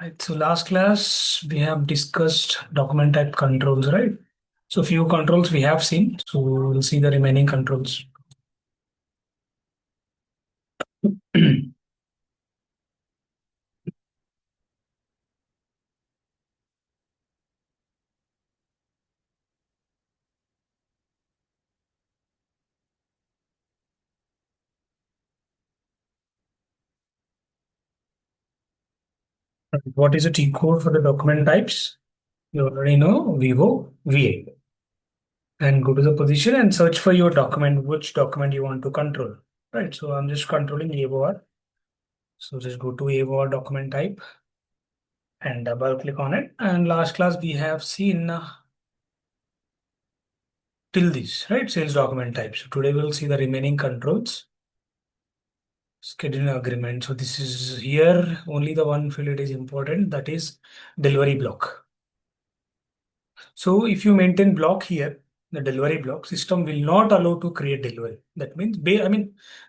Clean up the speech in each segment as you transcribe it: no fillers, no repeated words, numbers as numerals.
Right. So last class we have discussed document type controls, right? So few controls we have seen. So we'll see the remaining controls. What is the T code for the document types? You already know Vivo VA. And go to the position and search for your document, which document you want to control. Right. So I'm just controlling AOR. So just go to AOR document type and double click on it. And last class we have seen till this, right? Sales document type. So today we'll see the remaining controls. Scheduling agreement. So this is here only the one field it is important, that is delivery block. So if you maintain block here, the delivery block system will not allow to create delivery. That means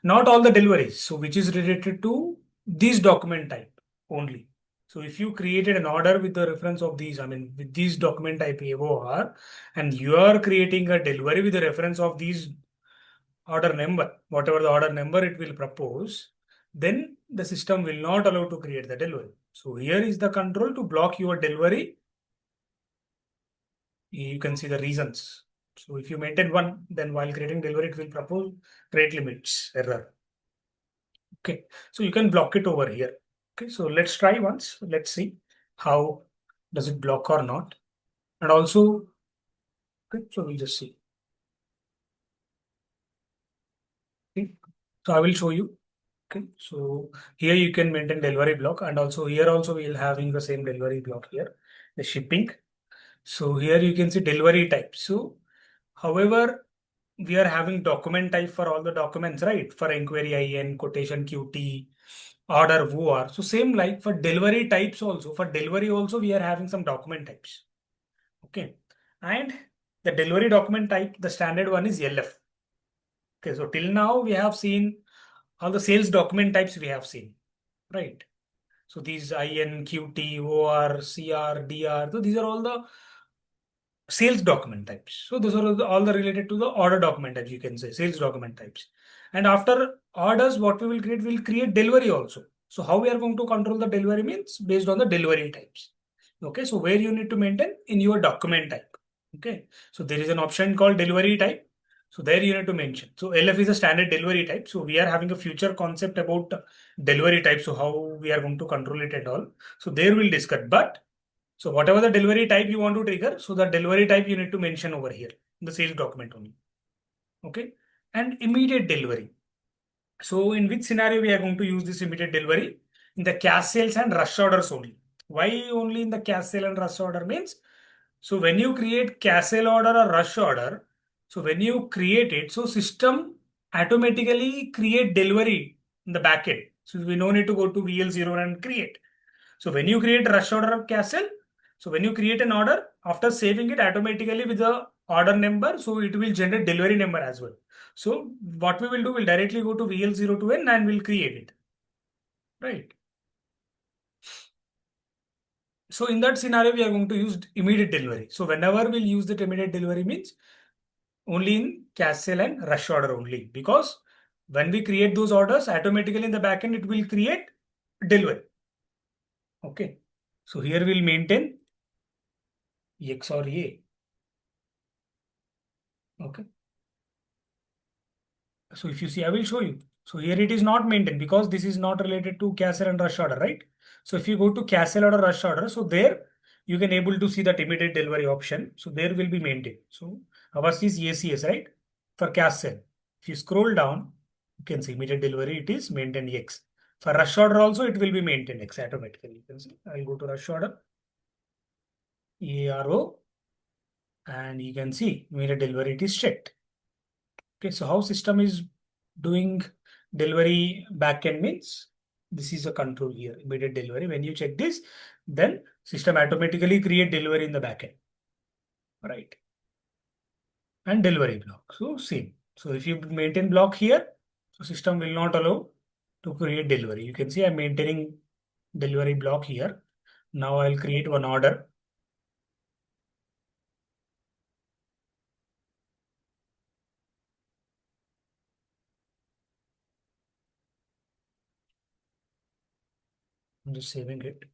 not all the deliveries. So which is related to this document type only. So if you created an order with the reference of these, with these document type AOR, and you are creating a delivery with the reference of these order number, whatever the order number it will propose, then the system will not allow to create the delivery. So here is the control to block your delivery. You can see the reasons. So if you maintain one, then while creating delivery, it will propose rate limits error. Okay, so you can block it over here. Okay, so let's try once. Let's see how does it block or not. And also, okay, so we'll just see. Okay, so I will show you. Okay, so here you can maintain delivery block, and also here also we will having the same delivery block here, the shipping. So here you can see delivery type. So however, we are having document type for all the documents, right? For inquiry IN, quotation QT, order WOR. So same like for delivery types also, for delivery also we are having some document types. Okay. And the delivery document type, the standard one is LF. Okay, so till now we have seen all the sales document types we have seen, right? So these IN, QT, OR, CR, DR, so these are all the sales document types. So those are all the related to the order document types, you can say, sales document types. And after orders, what we'll create delivery also. So how we are going to control the delivery means based on the delivery types. Okay, so where you need to maintain in your document type. Okay, so there is an option called delivery type. So there you need to mention. So LF is a standard delivery type. So we are having a future concept about delivery type. So how we are going to control it at all. So there we'll discuss. But so whatever the delivery type you want to trigger, so the delivery type you need to mention over here, the sales document only. Okay. And immediate delivery. So in which scenario we are going to use this immediate delivery? In the cash sales and rush orders only. Why only in the cash sale and rush order means? So when you create cash sale order or rush order, so when you create it, so system automatically create delivery in the backend. So we no need to go to VL0 and create. So when you create rush order of castle, so when you create an order, after saving it automatically with the order number, so it will generate delivery number as well. So what we will do, we'll directly go to VL0 to N and we'll create it. Right. So in that scenario, we are going to use immediate delivery. So whenever we'll use the immediate delivery means only in cash sale and rush order only, because when we create those orders, automatically in the backend, it will create delivery. Okay. So here we'll maintain X or A. Okay. So if you see, I will show you. So here it is not maintained because this is not related to castle and rush order, right? So if you go to castle order, rush order, so there you can able to see that immediate delivery option. So there will be maintained. So ours is ACS, right? For castle. If you scroll down, you can see immediate delivery, it is maintained X. For rush order also, it will be maintained X automatically. You can see. I'll go to rush order, EARO, and you can see immediate delivery, it is checked. Okay, so how system is doing delivery backend means this is a control here, immediate delivery. When you check this, then system automatically create delivery in the backend, right? And delivery block. So same. So if you maintain block here, so system will not allow to create delivery. You can see I'm maintaining delivery block here. Now I'll create one order. I'm just saving it.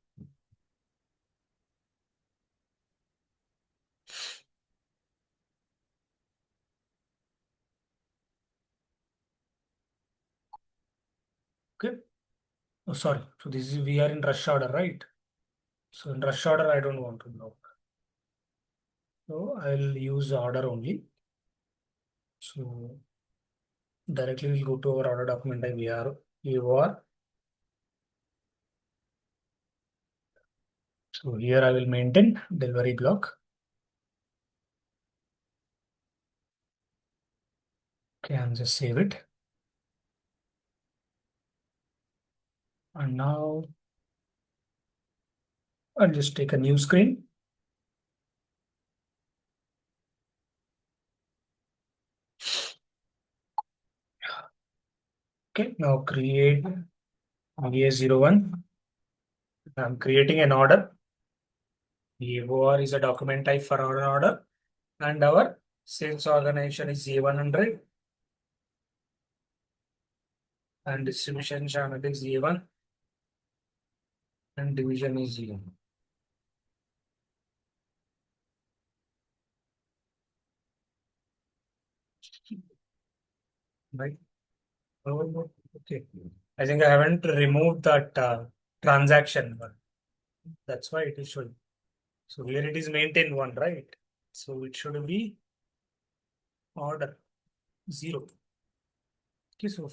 Okay. Oh, sorry. So this is we are in rush order, right? So in rush order, I don't want to block. So I'll use order only. So directly we'll go to our order document type VOR. So here I will maintain delivery block. Okay, and just save it. And now I'll just take a new screen. Okay, now create VS01. I'm creating an order. VOR is a document type for our order. And our sales organization is A100. And distribution channel is A1. And division is 0. Right? Oh, okay. I think I haven't removed that transaction one. That's why it is showing. So here it is maintain one, right? So it should be order 0. Okay, so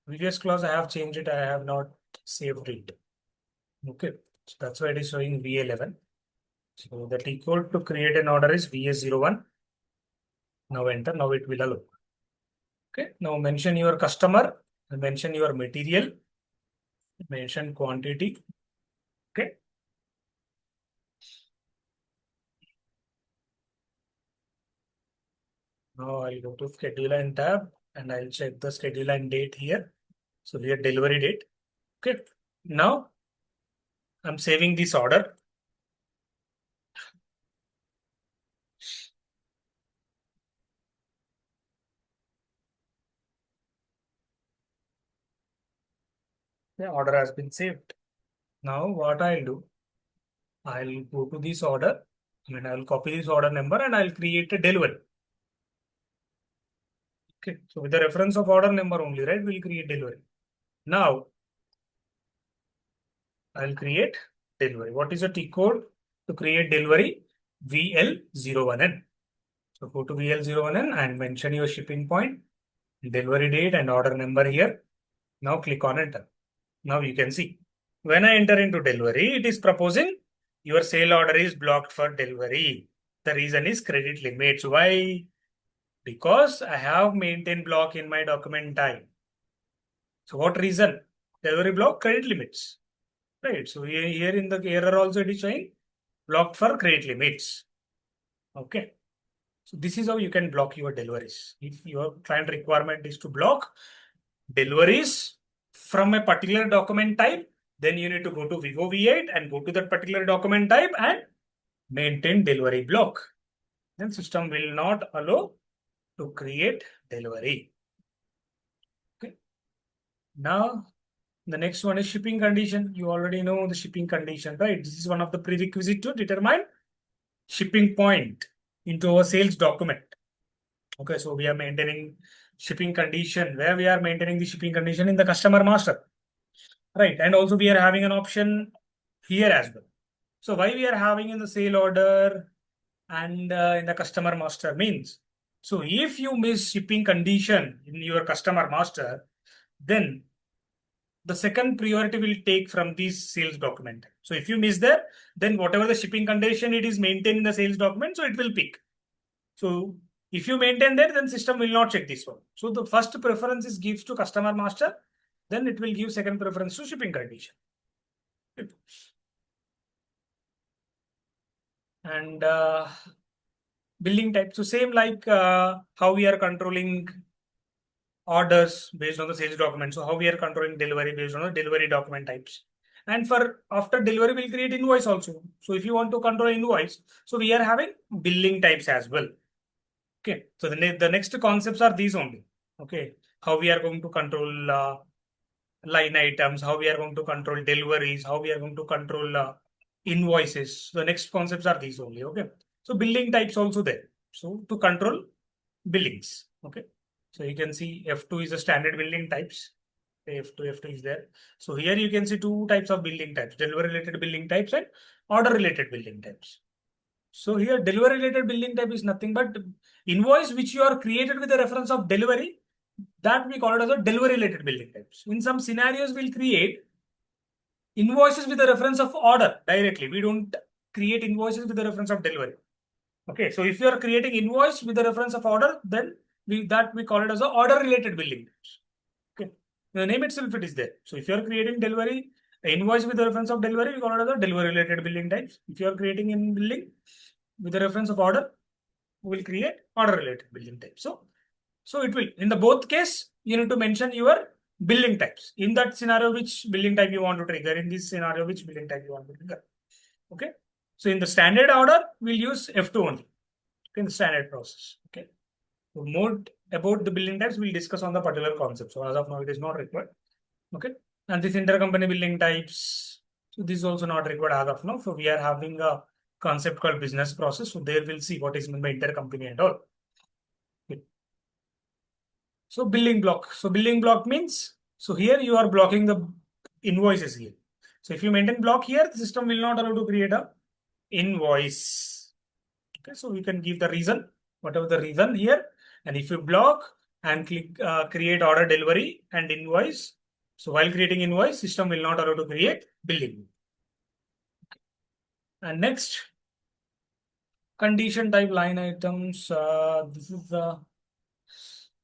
previous clause I have changed it. I have not saved it. Okay, so that's why it is showing V11. So the T code to create an order is VS01. Now enter. Now it will allow. Okay, now mention your customer, mention your material, mention quantity. Okay. Now I'll go to schedule and tab and I'll check the schedule and date here. So here delivery date. Okay. Now I'm saving this order. The order has been saved. Now what I'll do, I'll go to this order. I'll copy this order number and I'll create a delivery. Okay. So with the reference of order number only, right? We'll create delivery. Now I'll create delivery. What is the T code to create delivery? VL01N. So go to VL01N and mention your shipping point, delivery date and order number here. Now click on enter. Now you can see when I enter into delivery, it is proposing your sale order is blocked for delivery. The reason is credit limits. Why? Because I have maintained block in my document type. So what reason? Delivery block credit limits. Right. So here in the error also it is showing blocked for credit limits. Okay. So this is how you can block your deliveries. If your client requirement is to block deliveries from a particular document type, then you need to go to Vivo V8 and go to that particular document type and maintain delivery block. Then system will not allow to create delivery. Okay. Now the next one is shipping condition. You already know the shipping condition, right? This is one of the prerequisite to determine shipping point into our sales document. Okay, so we are maintaining shipping condition where we are maintaining the shipping condition in the customer master, right? And also we are having an option here as well. So why we are having in the sale order and in the customer master means, so if you miss shipping condition in your customer master, then the second priority will take from this sales document. So if you miss there, then whatever the shipping condition it is maintained in the sales document, so it will pick. So if you maintain there, then system will not check this one. So the first preference is gives to customer master, then it will give second preference to shipping condition. And billing type. So same like how we are controlling orders based on the sales document. So how we are controlling delivery based on the delivery document types. And for after delivery, we'll create invoice also. So if you want to control invoice, so we are having billing types as well. Okay. So the next concepts are these only. Okay. How we are going to control line items, how we are going to control deliveries, how we are going to control invoices. The next concepts are these only. Okay. So billing types also there. So to control billings. Okay. So you can see F2 is the standard billing types. F2 is there. So here you can see two types of billing types: delivery related billing types and order related billing types. So here delivery related billing type is nothing but invoice which you are created with the reference of delivery, that we call it as a delivery related billing types. In some scenarios, we'll create invoices with the reference of order directly. We don't create invoices with the reference of delivery. Okay, so if you are creating invoice with the reference of order, then we call it as a order related billing types. Okay, the name itself it is there. So if you are creating delivery invoice with the reference of delivery, we call it as a delivery related billing types. If you are creating in billing with the reference of order, we will create order related billing types. So it will, in the both case, you need to mention your billing types. In that scenario, which billing type you want to trigger. In this scenario, which billing type you want to trigger. Okay. So in the standard order, we'll use F2 only in the standard process. Okay. So more about the billing types, we'll discuss on the particular concept. So as of now, it is not required. Okay. And this intercompany billing types, so this is also not required as of now. So we are having a concept called business process. So there we'll see what is meant by intercompany and all. Okay. So billing block. So billing block means, so here you are blocking the invoices here. So if you maintain block here, the system will not allow to create a invoice. Okay, so we can give the reason, whatever the reason here. And if you block and click create order delivery and invoice, so while creating invoice, system will not allow to create billing. And next, condition type line items. This is the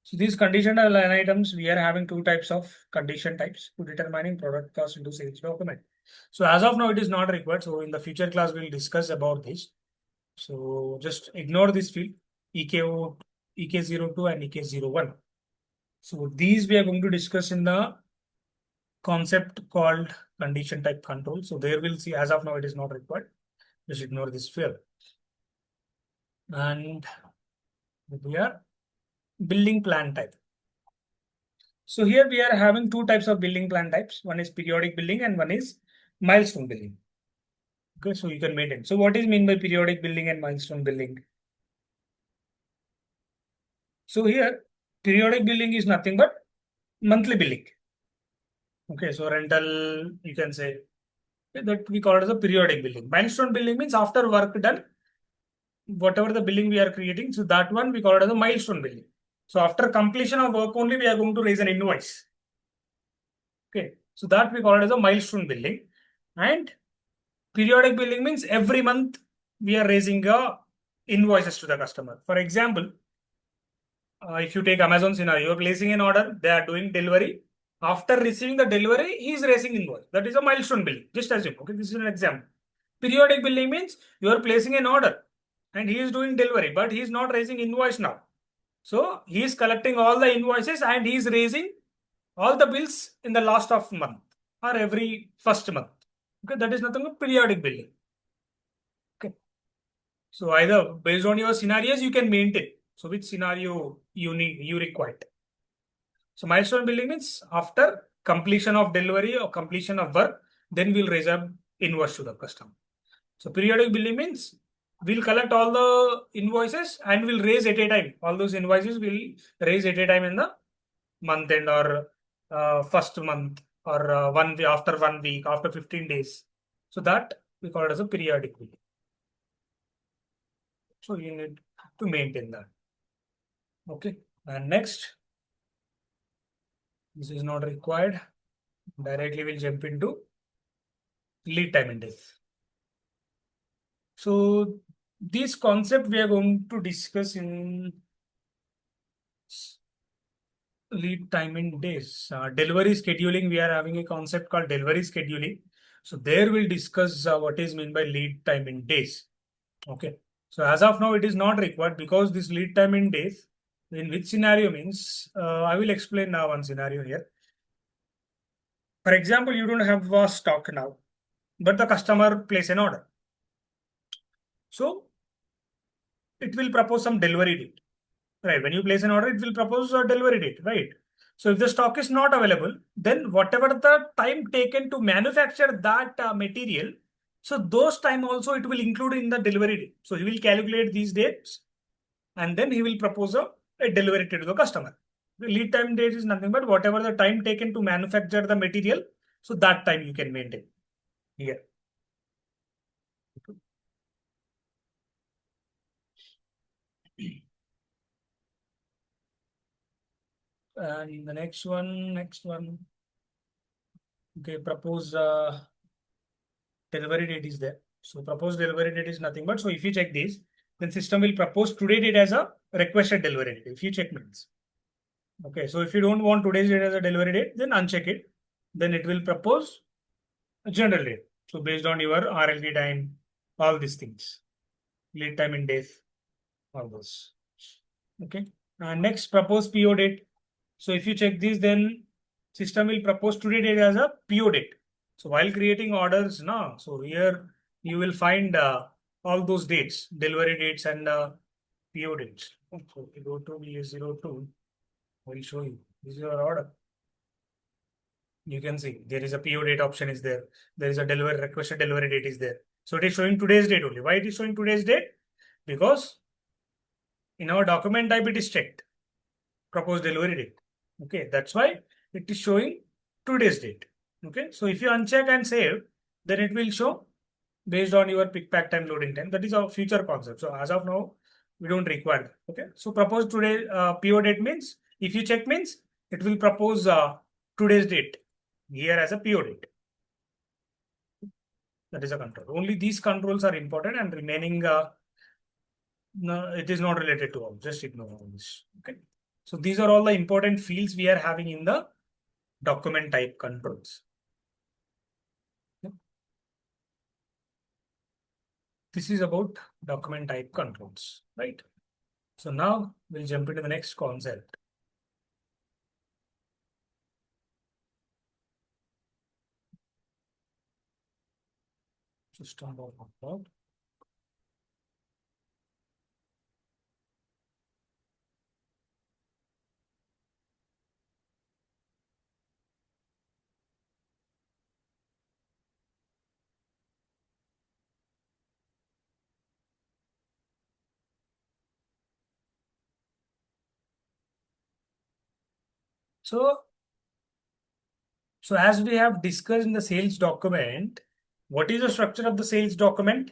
So these conditional line items, we are having two types of condition types to determining product cost into sales document. So as of now, it is not required. So in the future class, we'll discuss about this. So just ignore this field, EKO, EK02 and EK01. So these we are going to discuss in the concept called condition type control. So there we'll see, as of now, it is not required. Just ignore this field. And we are billing plan type. So here we are having two types of billing plan types. One is periodic billing and one is milestone billing. Okay, so you can maintain. So what is mean by periodic billing and milestone billing? So here periodic billing is nothing but monthly billing. Okay, so rental, you can say that we call it as a periodic billing. Milestone billing means after work done, whatever the billing we are creating, so that one we call it as a milestone billing. So after completion of work only, we are going to raise an invoice. Okay, so that we call it as a milestone billing. And periodic billing means every month we are raising invoices to the customer. For example, if you take Amazon scenario, you're placing an order, they are doing delivery. After receiving the delivery, he is raising invoice. That is a milestone billing. Just assume. Okay, this is an example. Periodic billing means you are placing an order and he is doing delivery, but he is not raising invoice now. So he is collecting all the invoices and he is raising all the bills in the last of month or every first month. Okay, that is nothing but periodic billing. Okay. So either based on your scenarios, you can maintain. So which scenario you require. So milestone billing means after completion of delivery or completion of work, then we'll raise a invoice to the customer. So periodic billing means we'll collect all the invoices and we'll raise at a time. All those invoices will raise at a time in the month end or first month or after 1 week, after 15 days. So that we call it as a periodic billing. So you need to maintain that. Okay. And next, this is not required. Directly we'll jump into lead time in days. So this concept we are going to discuss in lead time in days. Delivery scheduling, we are having a concept called delivery scheduling. So there we'll discuss what is meant by lead time in days. Okay. So as of now, it is not required because this lead time in days, in which scenario means, I will explain now one scenario here. For example, you don't have a stock now, but the customer place an order. So it will propose some delivery date, right? When you place an order, it will propose a delivery date, right? So if the stock is not available, then whatever the time taken to manufacture that material, so those time also it will include in the delivery date. So he will calculate these dates and then he will propose a delivery date to the customer. The lead time date is nothing but whatever the time taken to manufacture the material, so that time you can maintain here. And the next one, okay, propose delivery date is there. So proposed delivery date is nothing but, so if you check this, then system will propose today date as a requested delivery date. If you check means, okay, so if you don't want today's date as a delivery date, then uncheck it. Then it will propose a general date. So based on your RLT time, all these things, lead time in days, all those. Okay. Next, propose PO date. So if you check this, then system will propose today date as a PO date. So while creating orders, no, so here you will find all those dates, delivery dates and PO dates. So if you go to BS02, I will show you. This is your order. You can see there is a PO date option is there. There is a delivery requested delivery date is there. So it is showing today's date only. Why it is showing today's date? Because in our document type it is checked. Proposed delivery date. Okay, that's why it is showing today's date. Okay, so if you uncheck and save, then it will show based on your pick pack time, loading time. That is our future concept. So as of now, we don't require that. Okay, so propose today PO date means if you check means it will propose today's date here as a PO date. That is a control. Only these controls are important and remaining no, it is not related to all. Just ignore all this. Okay. So these are all the important fields we are having in the document type controls. This is about document type controls, right? So now we'll jump into the next concept. System of. So as we have discussed in the sales document, what is the structure of the sales document?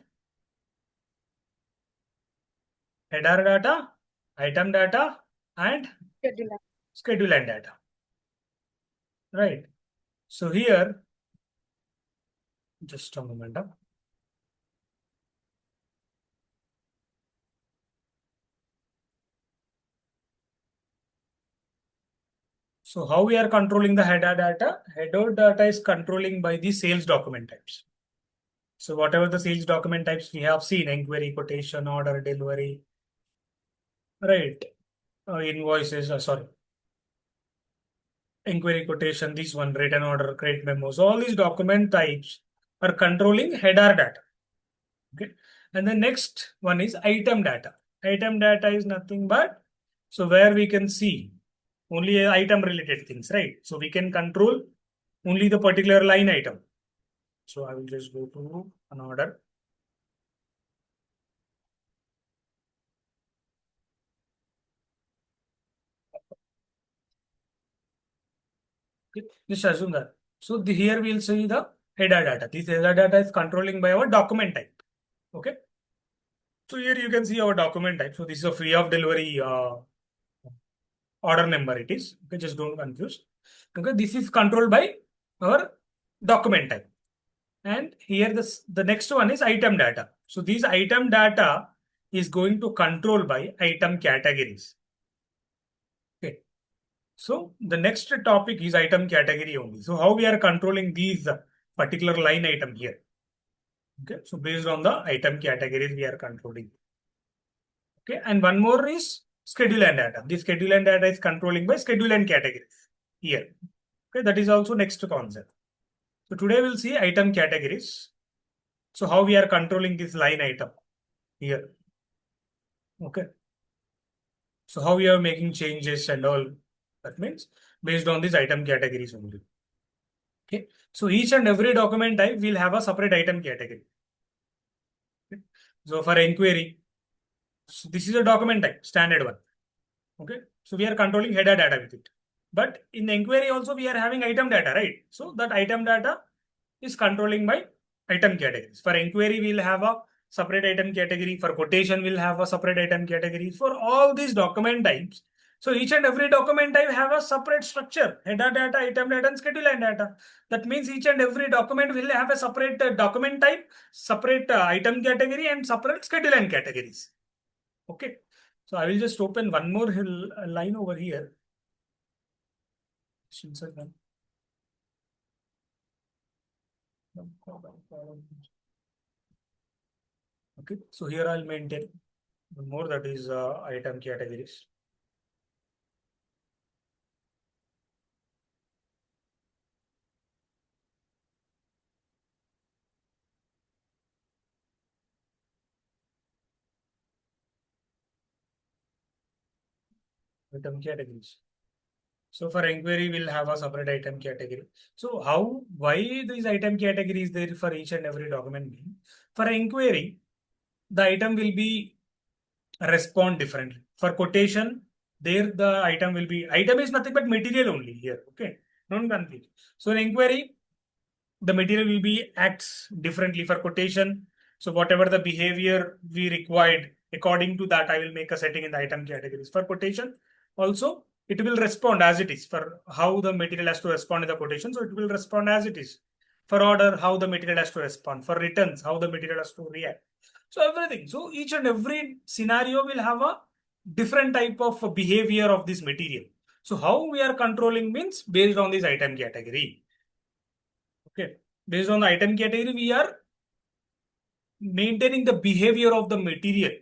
Header data, item data, and schedule and data. Right. So here, just a moment. So how we are controlling the header data? Header data is controlling by the sales document types. So whatever the sales document types we have seen, inquiry, quotation, order, delivery, right? Invoices, sorry, inquiry, quotation, this one, written order, credit memos, all these document types are controlling header data. Okay. And the next one is item data. Item data is nothing but, so where we can see only item related things, right? So we can control only the particular line item. So I will just go to an order. Okay. Just assume that. So here we'll see the header data. This header data is controlling by our document type. Okay. So here you can see our document type. So this is a free of delivery order number it is. Okay, just don't confuse. Okay, this is controlled by our document type. And here the next one is item data. So these item data is going to control by item categories. Okay. So the next topic is item category only. So how we are controlling these particular line item here. Okay. So based on the item categories we are controlling. Okay. And one more is schedule and data. The schedule and data is controlling by schedule and categories here. Okay. That is also next concept. So today we'll see item categories. So how we are controlling this line item here. Okay. So how we are making changes and all. That means based on these item categories only. Okay. So each and every document type will have a separate item category. Okay. So for inquiry, so this is a document type, standard one. Okay. So we are controlling header data with it. But in the inquiry also we are having item data, right? So that item data is controlling by item categories. For inquiry, we'll have a separate item category. For quotation, we'll have a separate item category. For all these document types, so each and every document type have a separate structure: header data, item data, and schedule line data. That means each and every document will have a separate document type, separate item category, and separate schedule line categories. Okay. So I will just open one more line over here. Okay, so here I'll maintain one more, that is item categories. Item categories. So for inquiry, we'll have a separate item category. So why these item categories there for each and every document? For inquiry, the item will be respond differently. For quotation, there the item is nothing but material only here. Okay, don't confuse. So in inquiry, the material will be acts differently. For quotation, so whatever the behavior we required, according to that I will make a setting in the item categories. For quotation also, it will respond as it is. For how the material has to respond in the quotation, so it will respond as it is. For order, how the material has to respond. For returns, how the material has to react. So everything, so each and every scenario will have a different type of behavior of this material. So how we are controlling means based on this item category. Okay. Based on the item category, we are maintaining the behavior of the material.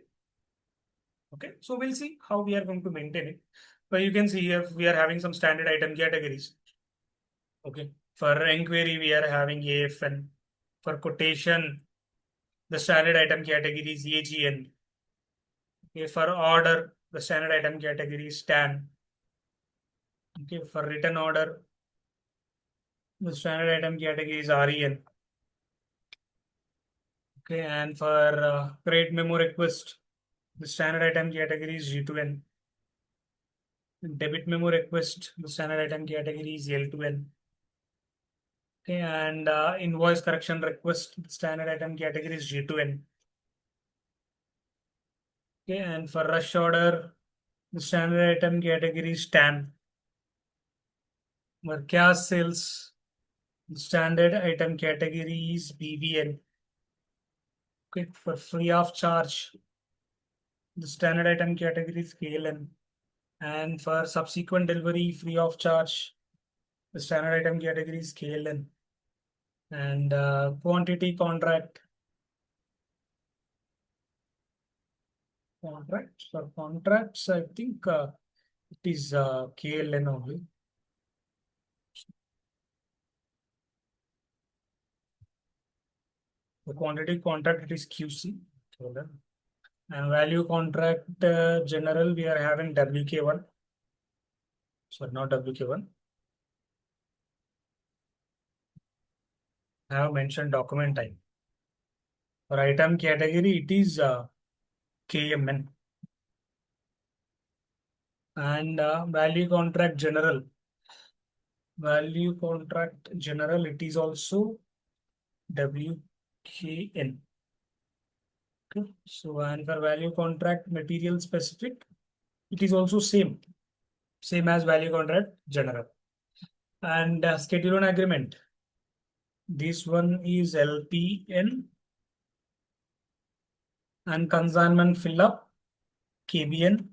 Okay. So we'll see how we are going to maintain it. But you can see here we are having some standard item categories. Okay. For inquiry, we are having AFN. For quotation, the standard item category is AGN. Okay. For order, the standard item category is STAN. Okay. For written order, the standard item category is REN. Okay. And for create memo request, the standard item category is G2N. Debit memo request, the standard item category is L2N. Okay, and invoice correction request, the standard item category is G2N. Okay, and for rush order, the standard item category is TAN. For cash sales, the standard item category is BVN. Okay, for free of charge, the standard item category is KLN. And for subsequent delivery free of charge, the standard item category is KLN. And quantity contracts, for contracts, I think it is KLN only. The quantity contract, it is QC. And value contract general, we are having WK1. So not WK1. I have mentioned document type. For item category, it is KMN. And value contract general. Value contract general, it is also WKN. Okay. So and for value contract material specific, it is also same as value contract general. And schedule on agreement, this one is LPN. And consignment fill up, KBN.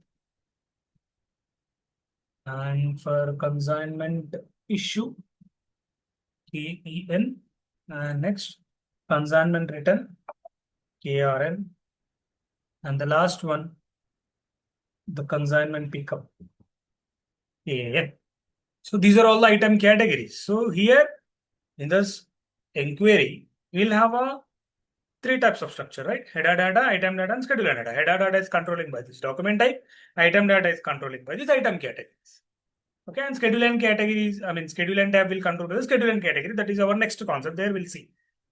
And for consignment issue, KEN. And next, consignment return, KRN. And the last one, the consignment pickup, KAN. So these are all the item categories. So here in this inquiry, we'll have a three types of structure, right? Header data, item data, and scheduler data. Header data is controlling by this document type. Item data is controlling by this item categories. Okay, and schedule and categories, I mean, schedule and tab will control the schedule and category. That is our next concept. There we'll see.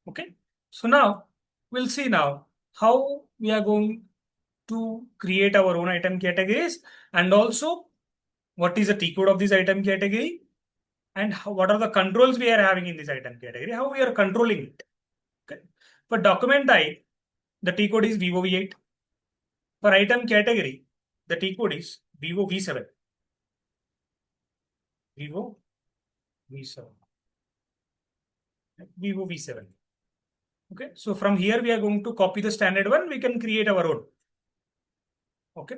Okay, so now we'll see now how we are going to create our own item categories, and also what is the T code of this item category, and what are the controls we are having in this item category, how we are controlling it. Okay. For document type, the T code is VOV8. For item category, the T code is VOV7. VOV7. VOV7. Okay. So from here, we are going to copy the standard one. We can create our own. Okay.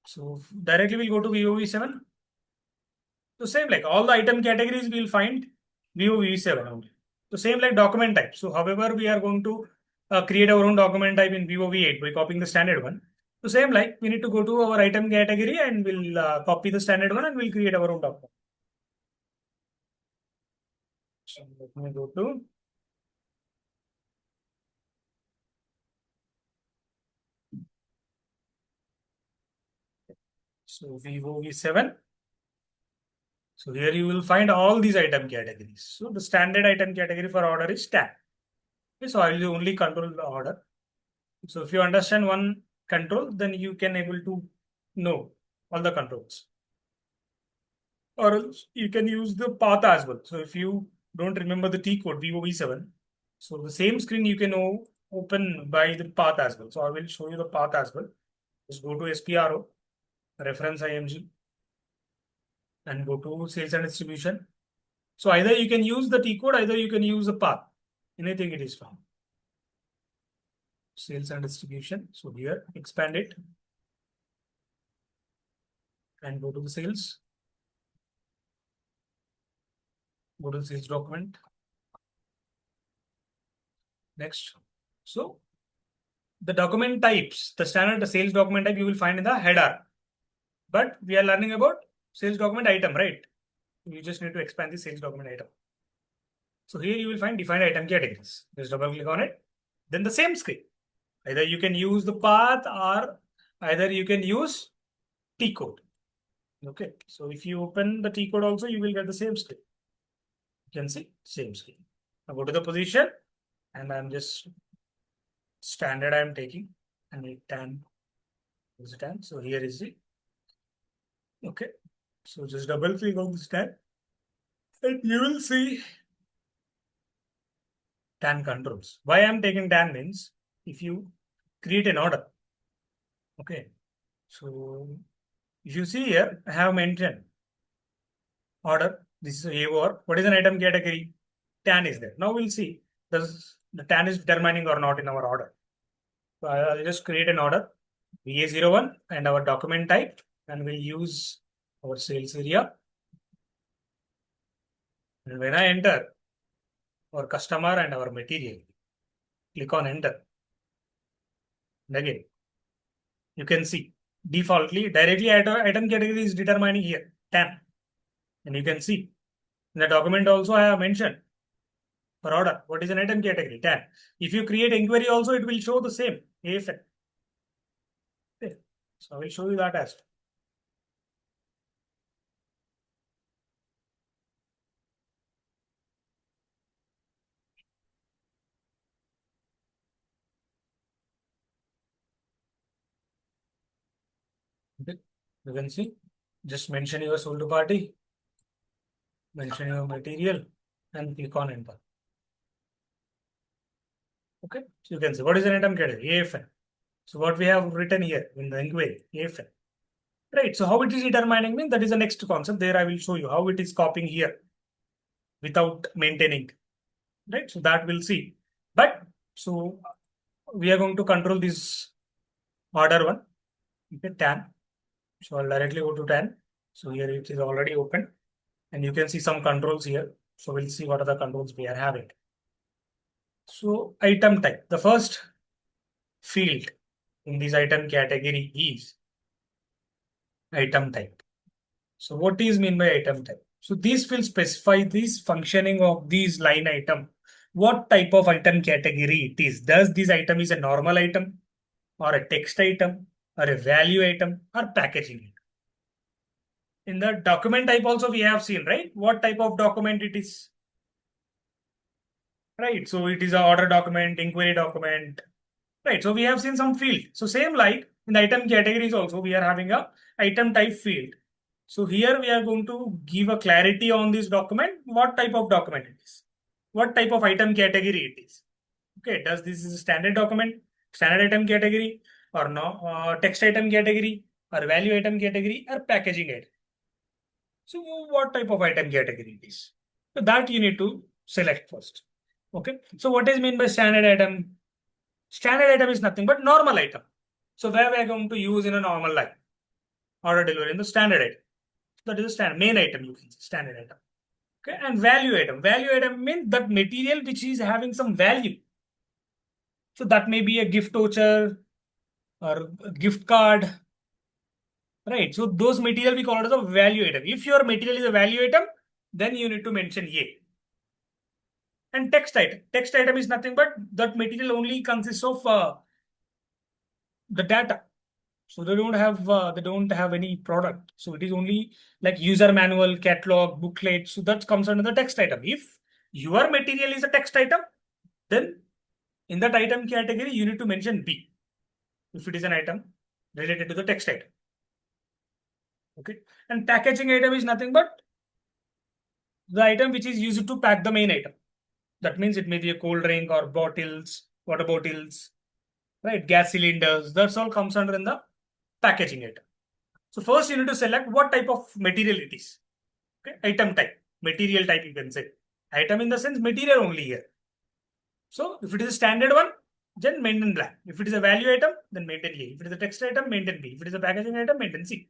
So directly we'll go to VOV7. So same like all the item categories we'll find VOV7 only. So same like document type. So however we are going to create our own document type in VOV8 by copying the standard one. So same like we need to go to our item category and we'll copy the standard one and we'll create our own document. So let me go to VOV7. So here you will find all these item categories. So the standard item category for order is tab. Okay, so I will only control the order. So if you understand one control, then you can able to know all the controls. Or else you can use the path as well. So if you don't remember the T code VOV7, so the same screen you can open by the path as well. So I will show you the path as well. Just go to SPRO, reference IMG, and go to sales and distribution. So either you can use the T code, either you can use the path. Anything it is fine. Sales and distribution. So here, expand it and go to the sales. Go to the sales document. Next. So the document types, the standard sales document type you will find in the header. But we are learning about sales document item, right? You just need to expand the sales document item. So here you will find defined item categories. Just double click on it. Then the same screen. Either you can use the path or either you can use T code. Okay. So if you open the T code also, you will get the same screen. You can see same screen. Now go to the position and I'm just standard I'm taking and make 10 is 10. So here is it. Okay. So just double click on this tab and you will see 10 controls. Why I'm taking 10 means if you create an order. Okay. So if you see here, I have mentioned order. This is AOR. What is an item category? TAN is there. Now we'll see does the TAN is determining or not in our order. So I'll just create an order VA01 and our document type, and we'll use our sales area. And when I enter our customer and our material, click on enter. And again, you can see defaultly directly item category is determining here 10. And you can see in the document also I have mentioned for order what is an item category 10. If you create inquiry also, it will show the same AFN. Okay. So I will show you that as well. Okay. You can see, just mention your sold to party, mention your material, and click on enter. Okay, so you can see what is an item category AFN. So what we have written here in the inquiry AFN. Right. So how it is determining means that is the next concept. There I will show you how it is copying here without maintaining. Right. So that we'll see. But so we are going to control this order one. Okay, 10. So I'll directly go to 10. So here it is already open and you can see some controls here. So we'll see what are the controls we are having. So item type, the first field in this item category is item type. So what is mean by item type? So these will specify this functioning of these line item what type of item category it is. Does this item is a normal item or a text item or a value item or packaging item? In the document type also we have seen, right? What type of document it is, right? So it is a order document, inquiry document, right? So we have seen some field. So same like in the item categories also we are having a item type field. So here we are going to give a clarity on this document, what type of document it is, what type of item category it is. Okay, does this is a standard document, standard item category, or no text item category, or value item category, or packaging item. So what type of item category it is? So that you need to select first. Okay. So what is mean by standard item? Standard item is nothing but normal item. So where we are going to use in a normal line, order delivery in the standard item. That is the standard main item you can say standard item. Okay. And value item. Value item means that material which is having some value. So that may be a gift voucher or a gift card, right? So those material we call it as a value item. If your material is a value item, then you need to mention A. And text item. Text item is nothing but that material only consists of the data. So they don't have any product. So it is only like user manual, catalog, booklet. So that comes under the text item. If your material is a text item, then in that item category you need to mention B. If it is an item related to the text item. Okay. And packaging item is nothing but the item which is used to pack the main item. That means it may be a cold drink or bottles, water bottles, right? Gas cylinders. That's all comes under in the packaging item. So first you need to select what type of material it is. Okay, item type, material type you can say. Item in the sense material only here. So if it is a standard one, then maintain blank. If it is a value item, then maintain A. If it is a text item, maintain B. If it is a packaging item, maintain C.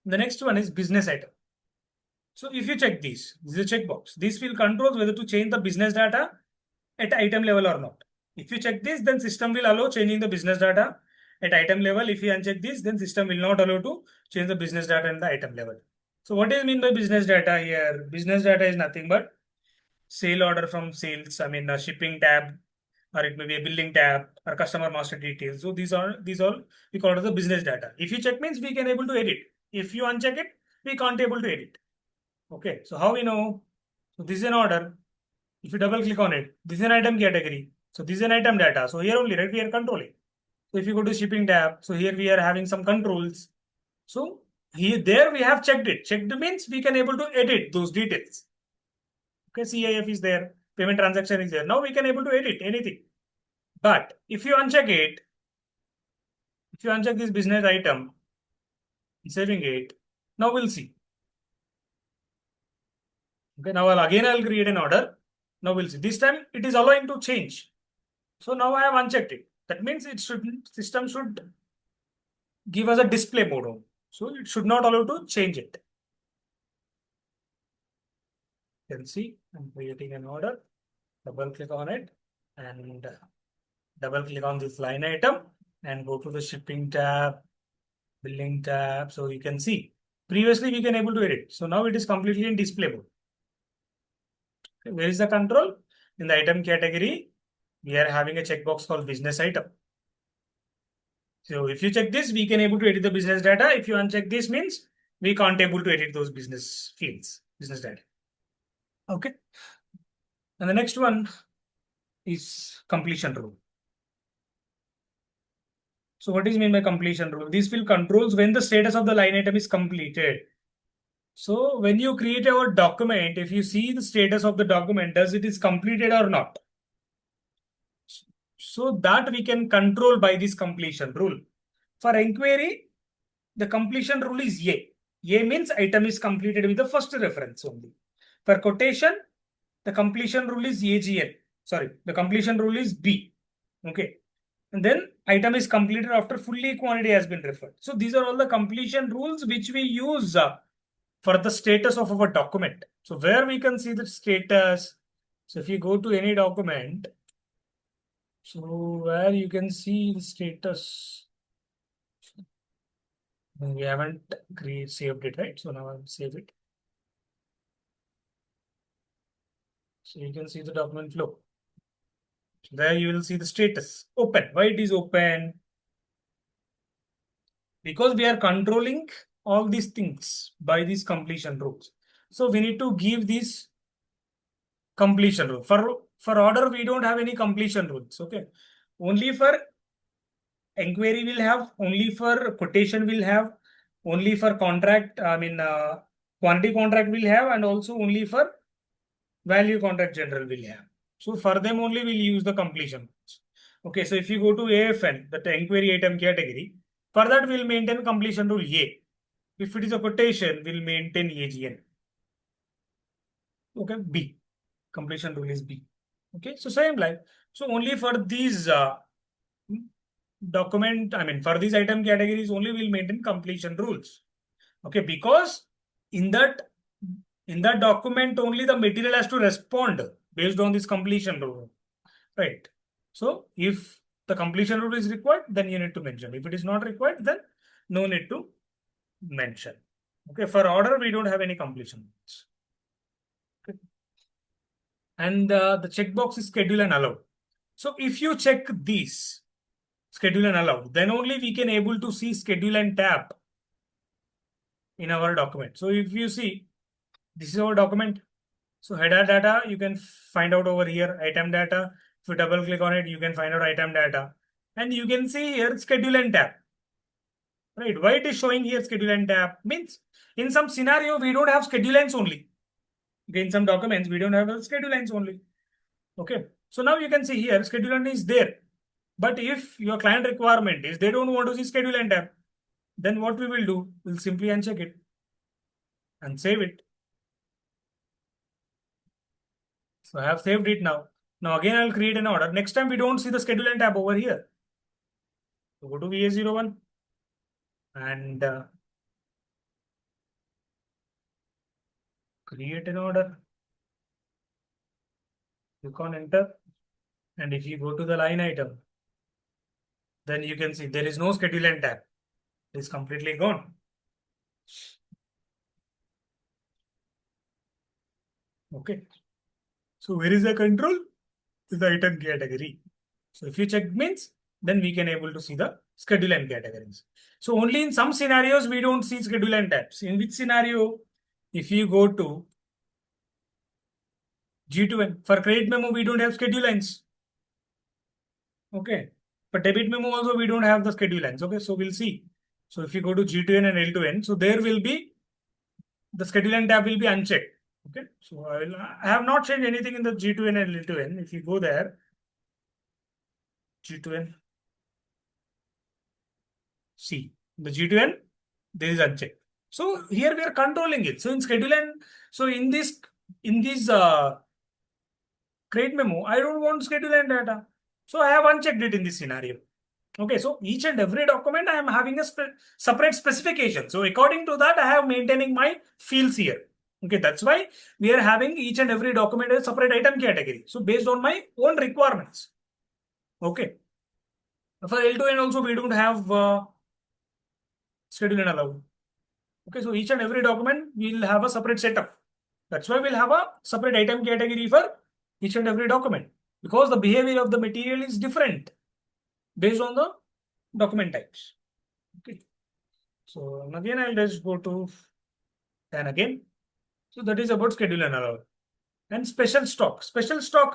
The next one is business item. So if you check this is a checkbox. This will control whether to change the business data at item level or not. If you check this, then system will allow changing the business data at item level. If you uncheck this, then system will not allow to change the business data in the item level. So what do you mean by business data here? Business data is nothing but sale order from sales. I mean, a shipping tab, or it may be a billing tab, or customer master details. So these all we call it as the business data. If you check means we can able to edit. If you uncheck it, we can't able to edit. Okay. So how we know? So this is an order. If you double click on it, this is an item category. So this is an item data. So here only, right, we are controlling. So if you go to shipping tab, so here we are having some controls. So here there we have checked it. Checked means we can able to edit those details. Okay, CIF is there, payment transaction is there. Now we can able to edit anything. But if you uncheck it, if you uncheck this business item, saving it, now we'll see. Okay, now I'll create an order. Now we'll see. This time it is allowing to change. So now I have unchecked it. That means it should system should give us a display mode on. So it should not allow to change it. You can see I'm creating an order. Double click on it and double click on this line item and go to the shipping tab, billing tab. So you can see previously we can able to edit. So now it is completely in display mode. Okay, where is the control? In the item category, we are having a checkbox called business item. So if you check this, we can able to edit the business data. If you uncheck this means we can't able to edit those business fields, business data. Okay. And the next one is completion rule. So what is mean by completion rule? This will controls when the status of the line item is completed. So when you create a document, if you see the status of the document, does it is completed or not? So that we can control by this completion rule. For inquiry, the completion rule is A. A means item is completed with the first reference only. For quotation, the completion rule is AGN. Sorry, the completion rule is B. Okay. And then item is completed after fully quantity has been referred. So these are all the completion rules which we use for the status of our document. So where we can see the status. So if you go to any document, so where you can see the status. We haven't saved it, right? So now I'll save it. So you can see the document flow. There you will see the status open. Why it is open? Because we are controlling all these things by these completion rules. So we need to give these completion rule. For order, we don't have any completion rules. Okay. Only for inquiry will have, only for quotation will have, only for contract, quantity contract will have, and also only for value contract general will have. So for them only we'll use the completion rules. Okay, so if you go to AFN, that inquiry item category, for that we'll maintain completion rule A. If it is a quotation, we'll maintain AGN. Okay, B. Completion rule is B. Okay, so same like, so only for these for these item categories only we'll maintain completion rules. Okay, because in that in that document only the material has to respond based on this completion rule, right? So if the completion rule is required, then you need to mention. If it is not required, then no need to mention. Okay, for order we don't have any completion rules. Okay. And the checkbox is schedule and allow. So if you check these schedule and allow, then only we can able to see schedule and tab in our document. So if you see, this is our document. So header data, you can find out over here, item data. If you double click on it, you can find out item data. And you can see here schedule and tab. Right? Why it is showing here schedule and tab? Means in some scenario, we don't have schedule lines only. Okay, in some documents, we don't have schedule lines only. Okay. So now you can see here schedule line is there. But if your client requirement is they don't want to see schedule and tab, then what we will do? We'll simply uncheck it and save it. So I have saved it now. Now again, I'll create an order. Next time we don't see the schedule and tab over here. So go to VA01 and create an order. Click on enter. And if you go to the line item, then you can see there is no schedule and tab. It is completely gone. Okay. So where is the control? Is the item category. So if you check means, then we can able to see the schedule and categories. So only in some scenarios we don't see schedule and tabs. In which scenario? If you go to G2N, for credit memo we don't have schedule lines. Okay. But debit memo also we don't have the schedule lines. Okay. So we'll see. So if you go to G2N and L2N, so there will be the schedule and tab will be unchecked. Okay. So I have not changed anything in the G2N and L2N. If you go there, G2N, see the G2N, there is unchecked. So here we are controlling it. So in schedule and so in this create memo, I don't want schedule and data. So I have unchecked it in this scenario. Okay, so each and every document I am having a separate specification. So according to that, I have maintaining my fields here. Okay, that's why we are having each and every document a separate item category. So based on my own requirements. Okay. For L2N also we don't have schedule and allow. Okay, so each and every document will have a separate setup. That's why we'll have a separate item category for each and every document because the behavior of the material is different based on the document types. Okay. So again, I'll just go to 10 again. So that is about schedule and allow. And special stock. Special stock